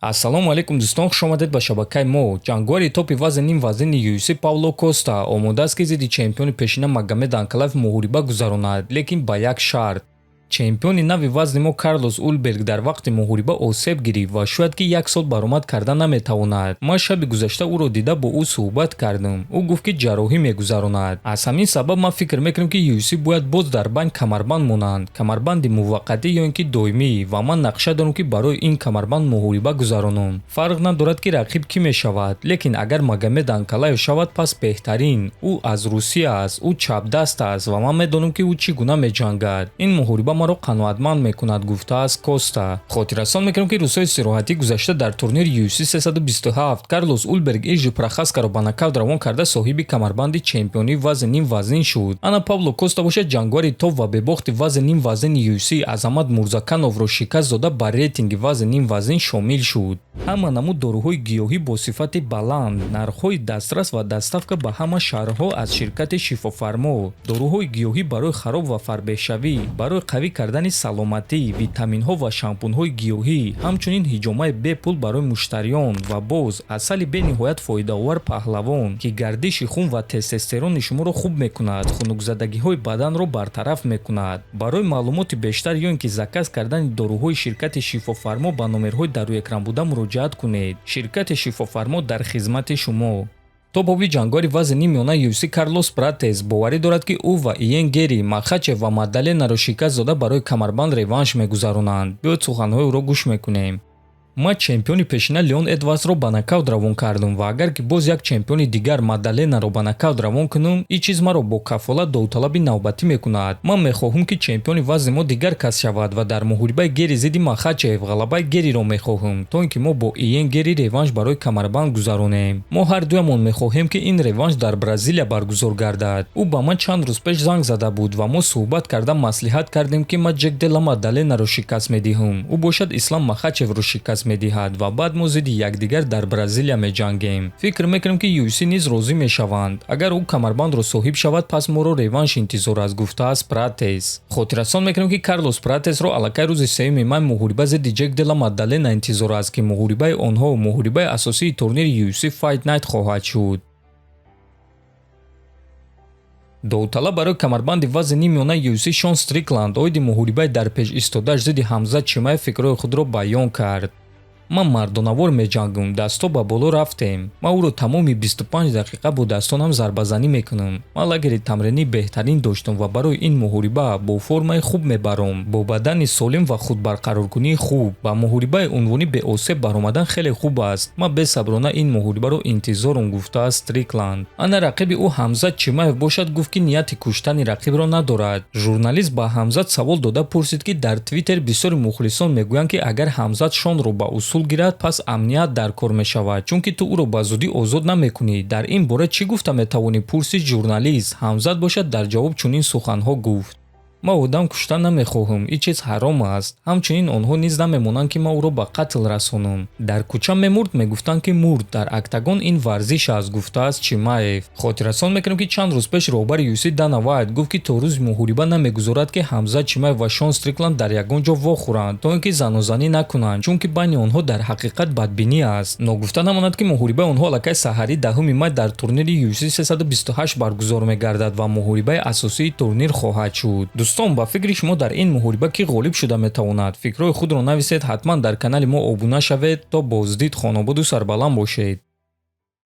ассалому алайкум дӯстон, хуш омадед ба шабакаи мо. Ҷангори топи вазни вазни UFC Пауло Коста омодааст ки зидди чемпиони пешина Магомед Анкалаев муҳориба гузаронад, лекин ба як шарт. чемпиони нави вазни мо Карлос Улберг дар вақти муҳориба осеб гирифт ва шояд ки як сол баромад карда наметавонад. Ман шаби гузашта ӯро дида бо ӯ суҳбат кардам. Ӯ гуфт ки ҷарроҳӣ мегузаронад. Аз ҳамин сабаб ман фикр мекунам ки UFC бояд боз дар байн камарбанд монанд, камарбанди муваққатӣ ё ин ки доимӣ, ва ман нақша дорам ки барои ин камарбанд муҳориба гузаронам. Фарқ надорад ки рақиб кӣ мешавад, лекин агар Магомед Анкалаев шавад пас беҳтарин. Ӯ аз Русия аст, ӯ чапдаст аст ва ман медонам ки ӯ чӣ гуна меҷангад. Ин муҳориба маро қаноатманд мекунад, гуфтааст Коста. Хотиррасон мекунам ки рӯзҳои сироҳатӣ гузашта дар турнири UFC 327 Карлос Улберг Иржи Прохаскаро ба нокаут равон карда соҳиби камарбанди чемпионии вазни ним вазнин шуд. Ана Пабло Коста бошад ҷангори топ ва бебохти вазни ним вазнини UFC Азамат Мурзакановро шикаст дода ба рейтинги вазни ним вазнин шомил шуд. Ҳама намуд дорӯҳои гиёҳӣ бо сифати баланд, нархҳои дастрас ва доставка ба ҳама шаҳрҳо аз ширкати Шифофармо, дорӯҳои гиёҳӣ барои хароб ва фарбеҳшавӣ, барои қавӣ кардани саломатӣ, витаминҳо ва шампунҳои гиёҳӣ, ҳамчунин ҳиҷомаи бепул барои муштариён ва боз асали бениҳоят фоидаовар паҳлавон, ки гардиши хун ва тестостерони шуморо хуб мекунад, хунукзадагиҳои баданро бартараф мекунад. Барои маълумоти бештар ё ин ки заказ кардани дорӯҳои ширкати Шифофармо ба номерҳои дар рӯи экран буда муроҷиат кунед. Ширкати Шифофармо дар хизмати шумо. Топови ҷангори вазни нимёна UFC Карлос Пратес боварӣ дорад ки ӯ ва Иен Гери, Махачев ва Маддаленаро шикаст дода барои камарбанд реванш мегузаронанд. Биёед суханҳои ӯро гӯш мекунем. Ман чемпиони пешина Леон Эдвардсро ба нокаут равон кардам ва агар ки боз як чемпиони дигар Маддаленаро ба нокаут равон кунам, ин чиз маро бо кафолат довталаби навбатӣ мекунад. Ман мехоҳам ки чемпиони вазни мо дигар кас шавад ва дар муҳорибаи Гери зидди Махачев ғалабаи Гериро мехоҳам, то ин ки мо бо Иен Гери реванш барои камарбанд гузаронем. Мо ҳар дуямон мехоҳем ки ин реванш дар Бразилия баргузор гардад. Ӯ ба ман чанд рӯз пеш занг зада буд ва мо суҳбат карда маслиҳат кардем ки ман Ҷек Дела Маддаленаро шикаст медиҳам, ӯ бошад Ислам Махачевро шикаст медиҳад ва баъд мо зидди якдигар дар Бразилия меҷангем. Фикр мекунам ки UFC низ розӣ мешаванд. Агар ӯ камарбандро соҳиб шавад, пас моро реванш интизор аст, гуфтааст Пратес. Хотиррасон мекунам ки Карлос Пратесро аллакай рӯзи 3 май муҳориба зидди Ҷек Дела Маддалена интизор аст ки муҳорибаи онҳо муҳорибаи асосии турнири UFC Fight Night хоҳад шуд. довталаб барои камарбанди вазни нимёна UFC Шон Стрикланд оиди муҳорибаи дар пеш истодааш зидди Ҳамзат Чимаев фикрҳои худро баён кард. Ман мардонавор меҷангам, дастҳо ба боло рафтем. Ман ӯро тамоми 25 дақиқа бо дастонам зарбазанӣ мекунам. Ман лагери тамринӣ беҳтарин доштам ва барои ин муҳориба бо формаи хуб мебарам, бо бадани солим ва худбарқароркунии хуб. Ба муҳорибаи унвонӣ беосеб баромадан хеле хуб аст. Ман бесаброна ин муҳорибаро интизорам, гуфтааст Стрикланд. Ана рақиби ӯ Ҳамзат Чимаев бошад гуфт ки нияти куштани рақибро надорад. Журналист ба Ҳамзат савол дода пурсид ки дар Твиттер бисёри мухлисон мегӯянд ки агар Ҳамзат Шонро ба усул гирад, пас амният дар кор мешавад, чунки ту ӯро ба зудӣ озод намекунӣ. Дар ин бора чӣ гуфта метавонӣ, пурсид журналист. Ҳамзат бошад дар ҷавоб чунин суханҳо гуфт: ман одам куштан намехоҳам, ин чиз ҳаром аст. Ҳамчунин онҳо низ намемонанд ки ман ӯро ба қатл расонам. Дар кӯча мемурд, мегуфтанд ки мурд. Дар октагон ин варзиш аст, гуфтааст Чимаев. Хотиррасон мекунам ки чанд рӯз пеш роҳбари UFC Дана Вайт гуфт ки то рӯзи муҳориба намегузорад ки Ҳамзат Чимаев ва Шон Стрикланд дар ягон ҷо вохӯранд, то ин ки занозанӣ накунанд, чунки байни онҳо дар ҳақиқат бадбинӣ аст. Ногуфта намонад ки муҳорибаи онҳо аллакай саҳари 10 май дар турнири UFC 328 баргузор мегардад ва муҳорибаи асосии турнир хоҳад шуд. дӯстон, ба фикри шумо дар ин муҳориба кӣ ғолиб шуда метавонад? Фикрҳои худро нависед. ҳатман дар канали мо обуна шавед. То боздид, хонободу сарбаланд бошед.